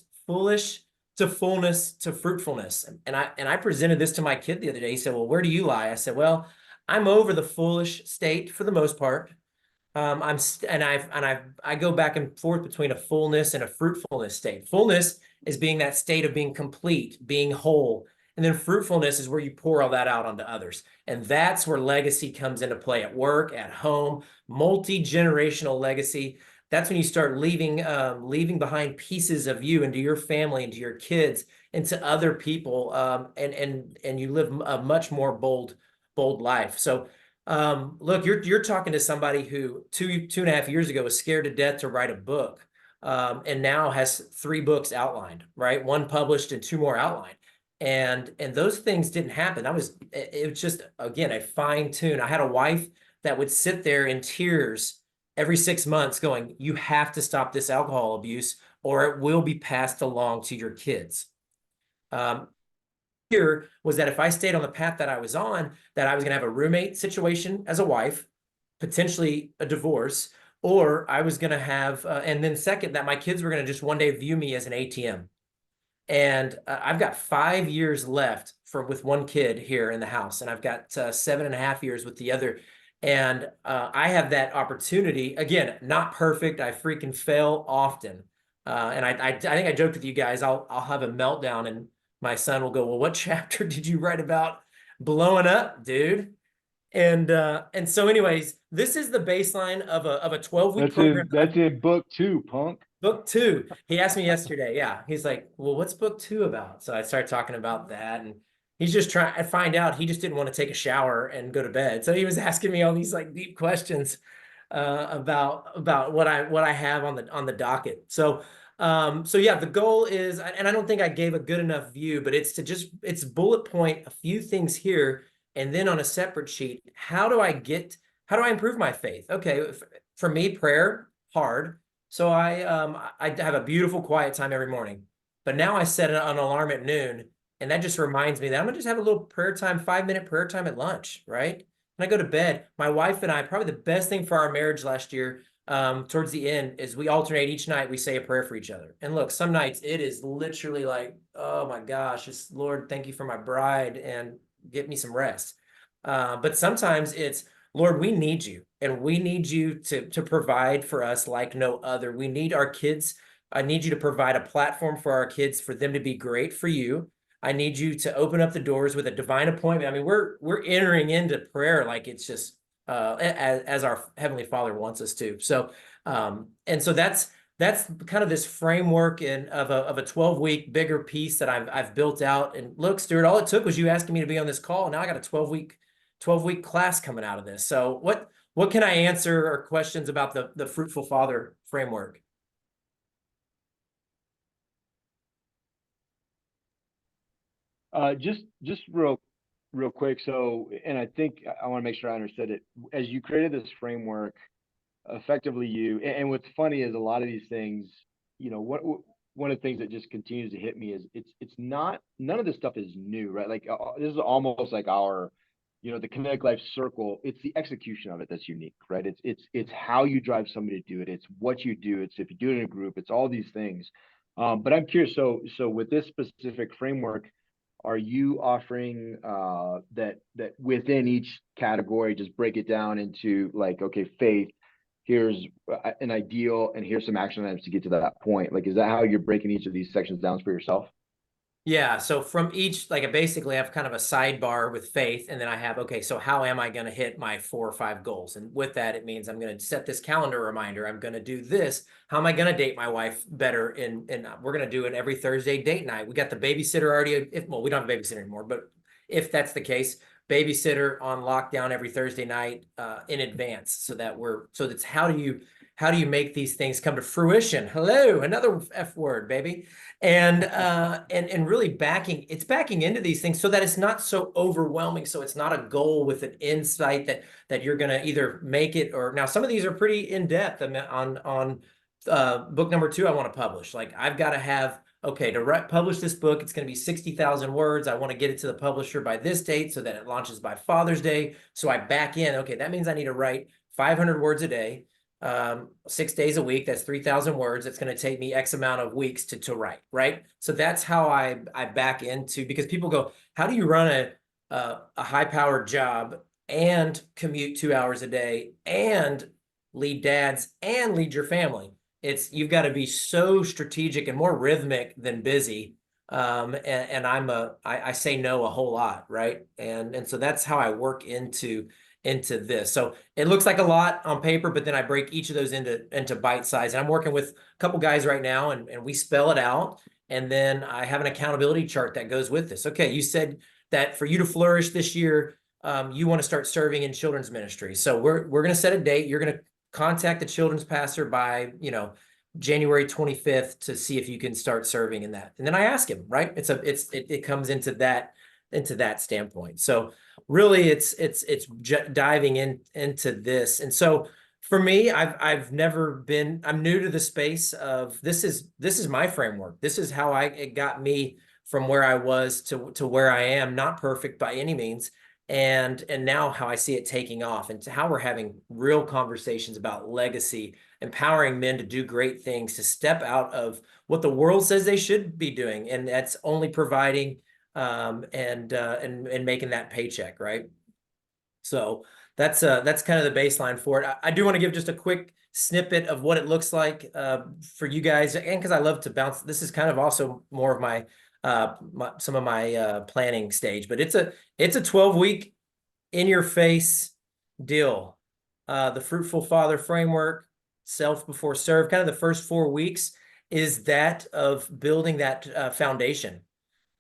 to fullness to fruitfulness. And I presented this to my kid the other day. He said, well, where do you lie? I said, well, I'm over the foolish state for the most part. I go back and forth between a fullness and a fruitfulness state. Fullness is being that state of being complete, being whole. And then fruitfulness is where you pour all that out onto others. And that's where legacy comes into play, at work, at home, multi-generational legacy. That's when you start leaving behind pieces of you into your family, into your kids, into other people, and you live a much more bold life. So look, you're talking to somebody who 2.5 years ago was scared to death to write a book, and now has 3 books outlined, right? 1 published and 2 more outlined. And those things didn't happen. It was just, again, a fine tune. I had a wife that would sit there in tears every 6 months going, you have to stop this alcohol abuse or it will be passed along to your kids. Here was that if I stayed on the path that I was on, that I was going to have a roommate situation as a wife, potentially a divorce, or I was going to have, and then second, that my kids were going to just one day view me as an ATM. And I've got 5 years left with one kid here in the house, and I've got 7.5 years with the other. And I have that opportunity. Again, not perfect. I freaking fail often. And I think I joked with you guys, I'll have a meltdown and my son will go, well, what chapter did you write about blowing up, dude? And so anyways, this is the baseline of a 12-week program. That's in book 2, punk. Book 2. He asked me yesterday. Yeah. He's like, well, what's book 2 about? So I started talking about that, and he's just trying to find out. He just didn't want to take a shower and go to bed. So he was asking me all these like deep questions about what I have on the docket. So so yeah, the goal is, and I don't think I gave a good enough view, but it's to just, it's bullet point a few things here, and then on a separate sheet, how do I improve my faith? Okay, for me, prayer, hard. So I have a beautiful quiet time every morning, but now I set an alarm at noon, and that just reminds me that I'm gonna just have a little prayer time, 5-minute prayer time at lunch, right? When I go to bed, my wife and I, probably the best thing for our marriage last year, towards the end, is we alternate each night. We say a prayer for each other. And look, some nights it is literally like, oh my gosh, it's Lord, thank you for my bride and get me some rest. But sometimes it's, Lord, we need you, and we need you to provide for us like no other. We need our kids. I need you to provide a platform for our kids, for them to be great for you. I need you to open up the doors with a divine appointment. I mean, we're entering into prayer like it's just as our Heavenly Father wants us to. So and so that's kind of this framework of a 12-week bigger piece that I've built out. And look, Stuart, all it took was you asking me to be on this call. Now I got a 12-week class coming out of this. So what can I answer, or questions about the Fruitful Father framework? Just real quick. So, and I think I want to make sure I understood it. As you created this framework, effectively and what's funny is a lot of these things, one of the things that just continues to hit me is it's not, none of this stuff is new, right? Like this is almost like our, the kinetic life circle. It's the execution of it that's unique, right? It's how you drive somebody to do it. It's what you do. It's if you do it in a group. It's all these things. But I'm curious. So with this specific framework, are you offering that within each category, just break it down into like, okay, faith, here's an ideal, and here's some action items to get to that point? Like, is that how you're breaking each of these sections down for yourself? Yeah, so from each, like I basically have kind of a sidebar with faith, and then I have, okay, so how am I going to hit my 4 or 5 goals? And with that, it means I'm going to set this calendar reminder. I'm going to do this. How am I going to date my wife better? And we're going to do it every Thursday date night. We got the babysitter already. Well, we don't have a babysitter anymore, but if that's the case, babysitter on lockdown every Thursday night in advance, so that's how do you make these things come to fruition? Hello, another F word, baby. And really backing into these things so that it's not so overwhelming. So it's not a goal with an insight that you're going to either make it or, now some of these are pretty in depth. I mean, on book number 2, I want to publish. Like I've got to have, okay, to publish this book, it's going to be 60,000 words. I want to get it to the publisher by this date so that it launches by Father's Day. So I back in, okay, that means I need to write 500 words a day. 6 days a week, that's 3,000 words. It's going to take me X amount of weeks to write, right? So that's how I back into, because people go, how do you run a high-powered job and commute 2 hours a day and lead dads and lead your family? You've got to be so strategic and more rhythmic than busy. And I say no a whole lot, right? And so that's how I work into this. So it looks like a lot on paper, but then I break each of those into bite size. And I'm working with a couple guys right now, and we spell it out. And then I have an accountability chart that goes with this. Okay, you said that for you to flourish this year, you want to start serving in children's ministry. So we're going to set a date. You're going to contact the children's pastor by, January 25th to see if you can start serving in that. And then I ask him, right? It comes into that standpoint. So really it's diving into this. And so for me, I'm new to the space of this is my framework. This is how it got me from where I was to where I am, not perfect by any means. And now how I see it taking off, and how we're having real conversations about legacy, empowering men to do great things, to step out of what the world says they should be doing. And that's only providing and making that paycheck, right? So that's kind of the baseline for it. I do want to give just a quick snippet of what it looks like for you guys, and because I love to bounce. This is kind of also more of my some of my planning stage, but it's a 12-week in your face deal. The Fruitful Father framework, self before serve, kind of the first 4 weeks is that of building that foundation.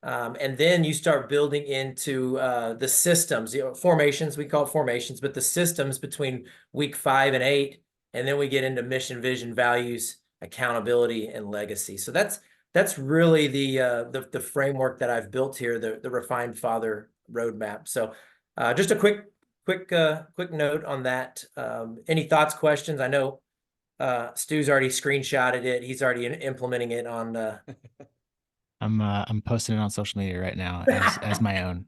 And then you start building into the systems, formations, we call it formations, but the systems between week 5 and 8. And then we get into mission, vision, values, accountability, and legacy. So that's really the framework that I've built here, the Refined Father roadmap. So just a quick note on that. Any thoughts, questions? I know Stu's already screenshotted it. He's already implementing it on I'm posting it on social media right now as my own.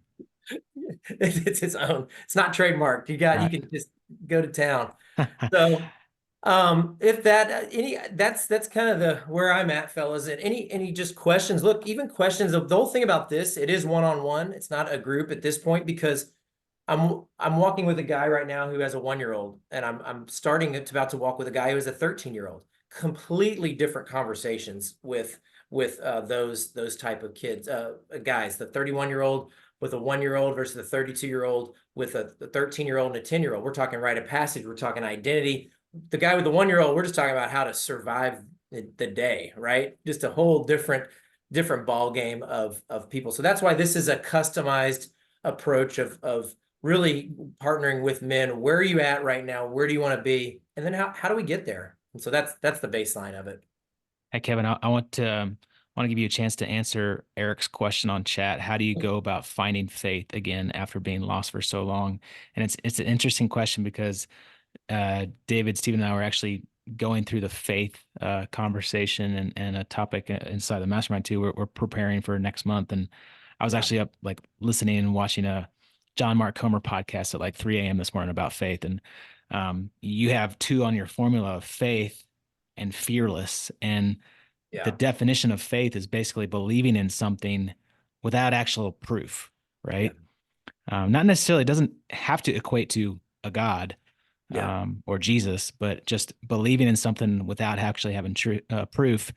it's his own. It's not trademarked. You can just go to town. So if that's kind of the where I'm at, fellas. And any just questions? Look, even questions. The whole thing about this, it is one-on-one. It's not a group at this point because I'm walking with a guy right now who has a 1-year-old, and I'm about to walk with a guy who has a 13-year-old. Completely different conversations with those type of kids, guys. The 31-year-old with a 1-year-old versus the 32-year-old with a 13-year-old and a 10-year-old. We're talking rite of passage. We're talking identity. The guy with the 1-year-old, we're just talking about how to survive the day, right? Just a whole different ball game of people. So that's why this is a customized approach of really partnering with men. Where are you at right now? Where do you want to be? And then how do we get there? And so that's the baseline of it. Hey, Kevin, I want to give you a chance to answer Eric's question on chat. How do you go about finding faith again after being lost for so long? And it's an interesting question because David, Stephen, and I were actually going through the faith conversation and a topic inside the mastermind too. We're preparing for next month, and I was actually up like listening and watching a John Mark Comer podcast at like 3 a.m. this morning about faith. And you have two on your formula of faith and fearless. And the definition of faith is basically believing in something without actual proof, right? Not necessarily, it doesn't have to equate to a God or Jesus, but just believing in something without actually having proof.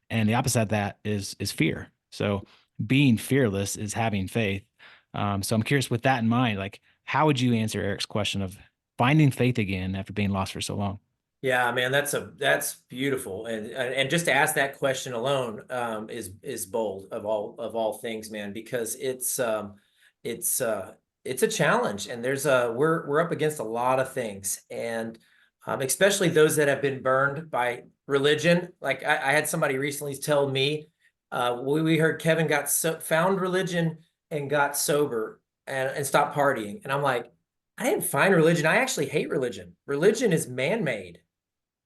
And the opposite of that is fear. So being fearless is having faith. So I'm curious, with that in mind, like, how would you answer Eric's question of finding faith again after being lost for so long? Yeah, man, that's beautiful, and just to ask that question alone is bold of all things, man, because it's a challenge, and we're up against a lot of things, and especially those that have been burned by religion. Like I had somebody recently tell me, we heard Kevin found religion and got sober and stopped partying, and I'm like, I didn't find religion. I actually hate religion. Religion is man-made.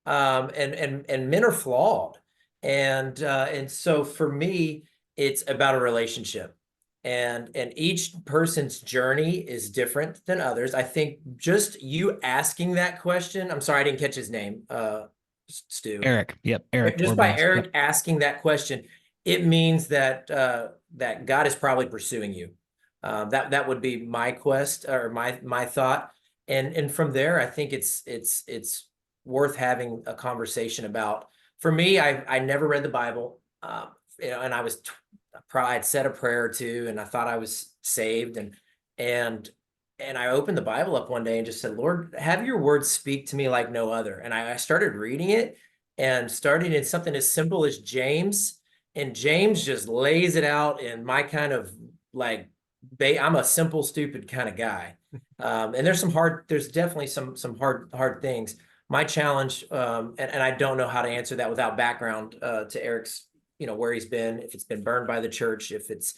And men are flawed. And so for me, it's about a relationship, and each person's journey is different than others. I think just you asking that question, I'm sorry, I didn't catch his name, Stu. Eric. Yep. Eric. Just by Eric asking that question, it means that that God is probably pursuing you. That would be my quest or my thought. And from there, I think it's worth having a conversation about. For me, I never read the Bible, and I was I'd said a prayer or two, and I thought I was saved, and I opened the Bible up one day and just said, Lord, have your word speak to me like no other. And I started reading it, and starting in something as simple as James, and James just lays it out in my kind of like, I'm a simple, stupid kind of guy. And there's definitely some hard things. My challenge, and I don't know how to answer that without background to Eric's, where he's been, if it's been burned by the church, if it's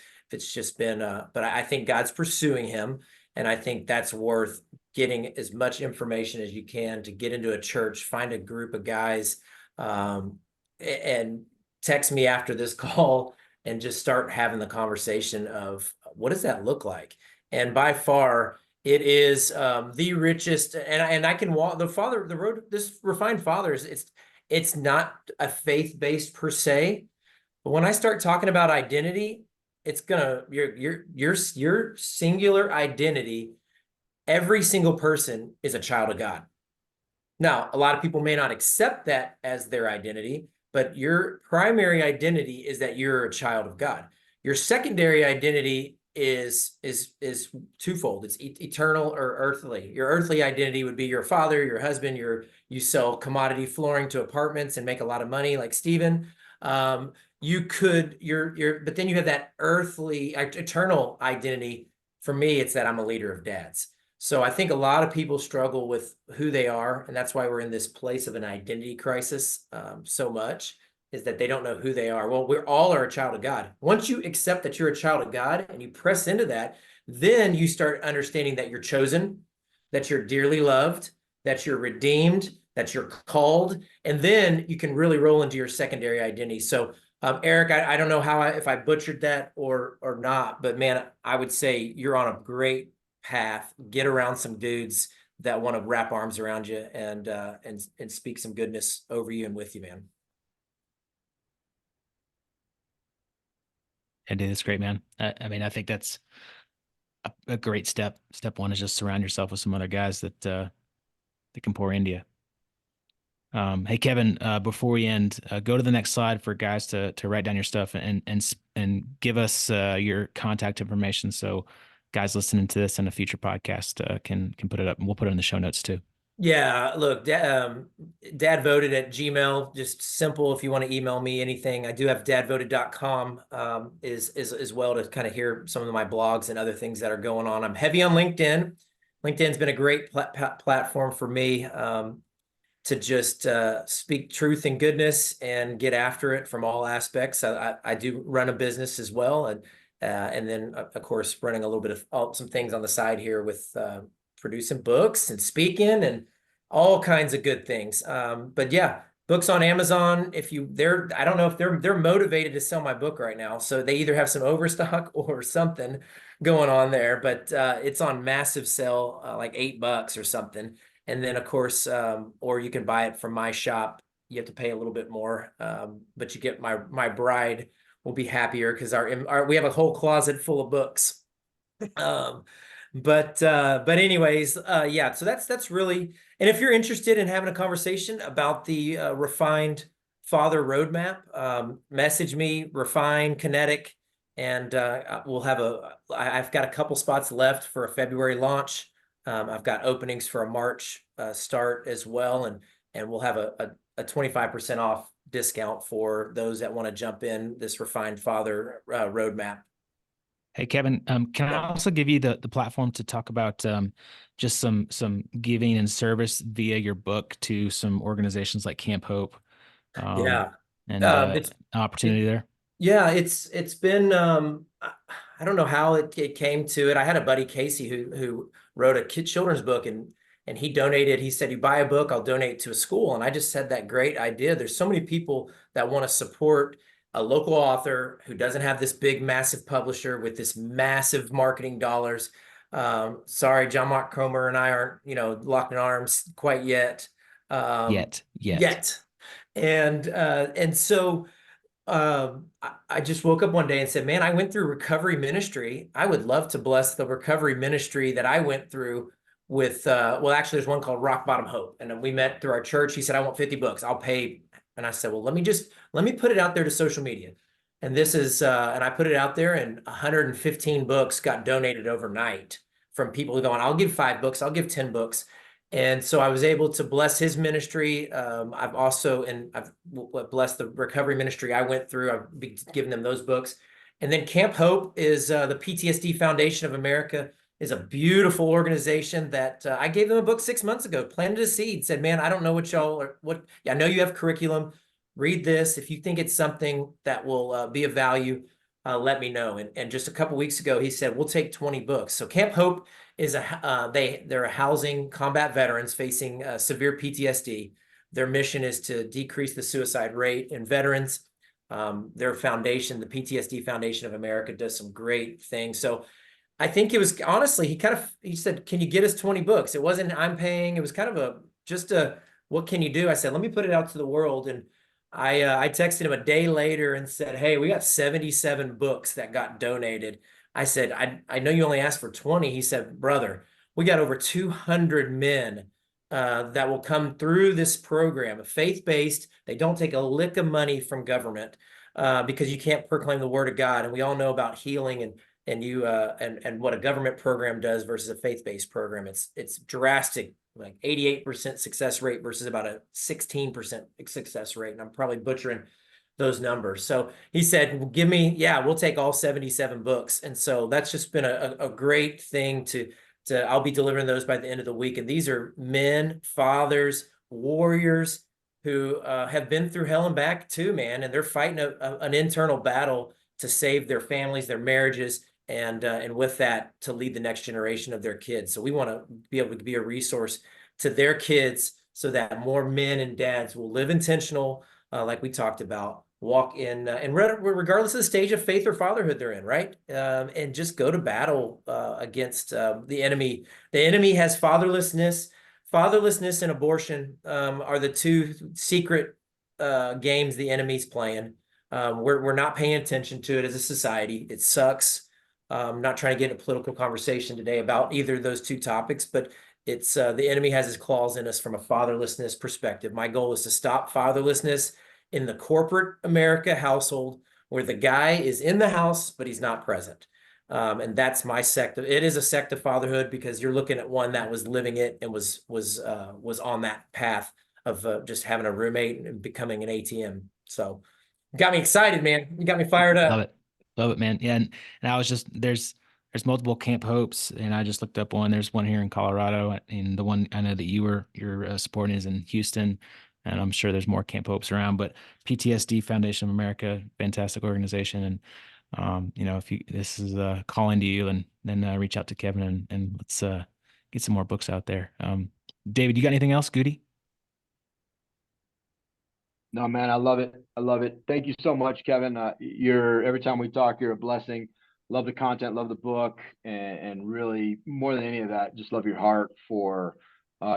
just been, but I think God's pursuing him. And I think that's worth getting as much information as you can to get into a church, find a group of guys, and text me after this call and just start having the conversation of what does that look like? And by far, it is the richest, and I can walk the road. This Refined Fathers, it's not a faith-based per se, but when I start talking about identity, it's gonna your singular identity. Every single person is a child of God. Now, a lot of people may not accept that as their identity, but your primary identity is that you're a child of God. Your secondary identity is twofold. It's eternal or earthly. Your earthly identity would be your father, your husband. You sell commodity flooring to apartments and make a lot of money, like Stephen. you could, but then you have that earthly, eternal identity. For me, it's that I'm a leader of dads. So I think a lot of people struggle with who they are, and that's why we're in this place of an identity crisis so much, is that they don't know who they are. Well, we're all are a child of God. Once you accept that you're a child of God and you press into that, then you start understanding that you're chosen, that you're dearly loved, that you're redeemed, that you're called, and then you can really roll into your secondary identity. So Eric, I don't know how if I butchered that or not, but man, I would say you're on a great path. Get around some dudes that want to wrap arms around you and speak some goodness over you and with you, man. And dude, that's great, man. I mean, I think that's a great step. Step one is just surround yourself with some other guys that can pour into you. Hey Kevin, before we end, go to the next slide for guys to write down your stuff and give us your contact information so guys listening to this in a future podcast can put it up, and we'll put it in the show notes too. Yeah, look, DadVoted at Gmail, just simple. If you want to email me anything, I do have dadvoted.com is as well to kind of hear some of my blogs and other things that are going on. I'm heavy on LinkedIn. LinkedIn's been a great platform for me to just speak truth and goodness and get after it from all aspects. I do run a business as well, and then of course running a little bit of some things on the side here with producing books and speaking and all kinds of good things. But yeah, books on Amazon. I don't know if they're motivated to sell my book right now, so they either have some overstock or something going on there. But it's on massive sale, like $8 or something. And then of course, or you can buy it from my shop. You have to pay a little bit more, but you get my bride will be happier because we have a whole closet full of books. But anyways, yeah, so that's really, and if you're interested in having a conversation about the Refined Father Roadmap, message me, Refine Kinetic, and I've got a couple spots left for a February launch. I've got openings for a March start as well, and we'll have a 25% off discount for those that want to jump in this Refined Father roadmap. Hey Kevin, can I also give you the platform to talk about just some giving and service via your book to some organizations like Camp Hope? Yeah, and it's opportunity there. Yeah, it's been I don't know how it came to it. I had a buddy, Casey, who wrote a children's book, and he donated. He said, "You buy a book, I'll donate to a school." And I just had that great idea. There's so many people that want to support a local author who doesn't have this big, massive publisher with this massive marketing dollars. Sorry, John Mark Comer and I aren't, locked in arms quite yet. Yet. And so I just woke up one day and said, man, I went through recovery ministry. I would love to bless the recovery ministry that I went through with, actually there's one called Rock Bottom Hope. And then we met through our church. He said, I want 50 books. I'll pay. And I said, well, let me put it out there to social media. And this is, and I put it out there, and 115 books got donated overnight from people who going, I'll give 5 books. I'll give 10 books. And so I was able to bless his ministry. I've blessed the recovery ministry I went through. I've given them those books. And then Camp Hope is the PTSD Foundation of America, is a beautiful organization that I gave them a book 6 months ago, planted a seed, said, man, I don't know I know you have curriculum. Read this. If you think it's something that will be of value, let me know. And just a couple weeks ago, he said, we'll take 20 books. So Camp Hope is they're housing combat veterans facing severe PTSD. Their mission is to decrease the suicide rate in veterans. Their foundation, the PTSD Foundation of America, does some great things. So I think it was honestly, he said, can you get us 20 books? It wasn't I'm paying. It was kind of what can you do? I said, let me put it out to the world. And I texted him a day later and said, hey, we got 77 books that got donated. I said, I know you only asked for 20. He said, brother, we got over 200 men that will come through this program, faith-based. They don't take a lick of money from government because you can't proclaim the word of God. And we all know about healing and what a government program does versus a faith-based program. It's drastic, like 88% success rate versus about a 16% success rate. And I'm probably butchering those numbers. So he said, well, we'll take all 77 books. And so that's just been a great thing I'll be delivering those by the end of the week. And these are men, fathers, warriors who have been through hell and back too, man. And they're fighting an internal battle to save their families, their marriages, and with that, to lead the next generation of their kids. So we want to be able to be a resource to their kids so that more men and dads will live intentional, like we talked about, walk in, and regardless of the stage of faith or fatherhood they're in, right? And just go to battle against the enemy. The enemy has fatherlessness. Fatherlessness and abortion are the two secret games the enemy's playing. We're not paying attention to it as a society. It sucks. I'm not trying to get in a political conversation today about either of those two topics, but it's the enemy has his claws in us from a fatherlessness perspective. My goal is to stop fatherlessness in the corporate America household where the guy is in the house, but he's not present. And that's my sect. It is a sect of fatherhood because you're looking at one that was living it and was on that path of just having a roommate and becoming an ATM. So got me excited, man. You got me fired up. Love it, man. Yeah, and I was just there's multiple Camp Hopes, and I just looked up one. There's one here in Colorado, and the one I know that you're supporting is in Houston, and I'm sure there's more Camp Hopes around. But PTSD Foundation of America, fantastic organization, and if this is calling to you, and then reach out to Kevin and let's get some more books out there. David, you got anything else, Goody? No, man, I love it. I love it. Thank you so much, Kevin. Every time we talk, you're a blessing. Love the content, love the book, and really more than any of that, just love your heart for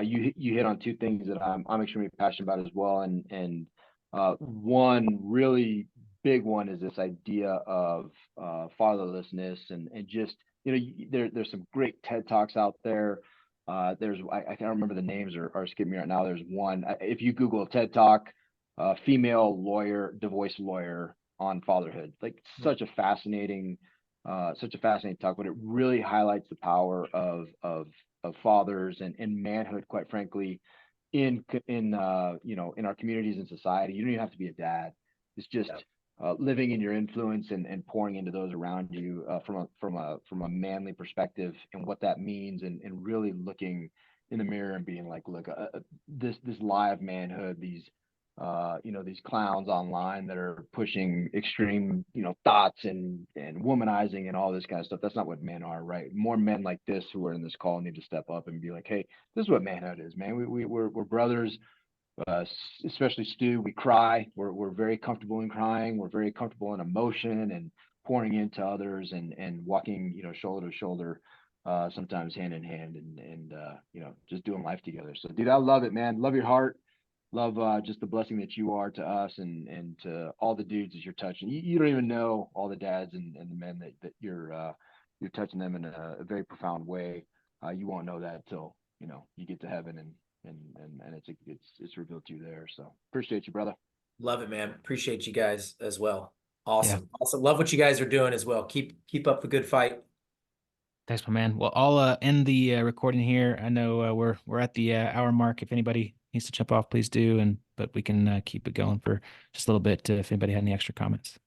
you hit on two things that I'm extremely passionate about as well. And one really big one is this idea of fatherlessness and just there's some great TED Talks out there. I can't remember the names or skipping me right now. There's one. If you Google TED Talk, female lawyer, divorce lawyer on fatherhood, like such a fascinating talk, but it really highlights the power of fathers and manhood, quite frankly, in our communities and society. You don't even have to be a dad. It's just living in your influence and pouring into those around you from a manly perspective and what that means, and really looking in the mirror and being like, look, this lie of manhood, these clowns online that are pushing extreme, thoughts and womanizing and all this kind of stuff. That's not what men are, right? More men like this who are in this call need to step up and be like, hey, this is what manhood is, man. We're brothers, especially Stu. We cry. We're very comfortable in crying. We're very comfortable in emotion and pouring into others and walking, shoulder to shoulder, sometimes hand in hand and just doing life together. So, dude, I love it, man. Love your heart. Love just the blessing that you are to us and to all the dudes that you're touching. You don't even know all the dads and the men that you're touching them in a very profound way. You won't know that till you get to heaven and it's revealed to you there. So appreciate you, brother. Love it, man. Appreciate you guys as well. Awesome. Yeah. Awesome. Love what you guys are doing as well. Keep up the good fight. Thanks, my man. Well, I'll end the recording here. I know we're at the hour mark. If anybody needs to jump off, please do. But we can keep it going for just a little bit if anybody had any extra comments.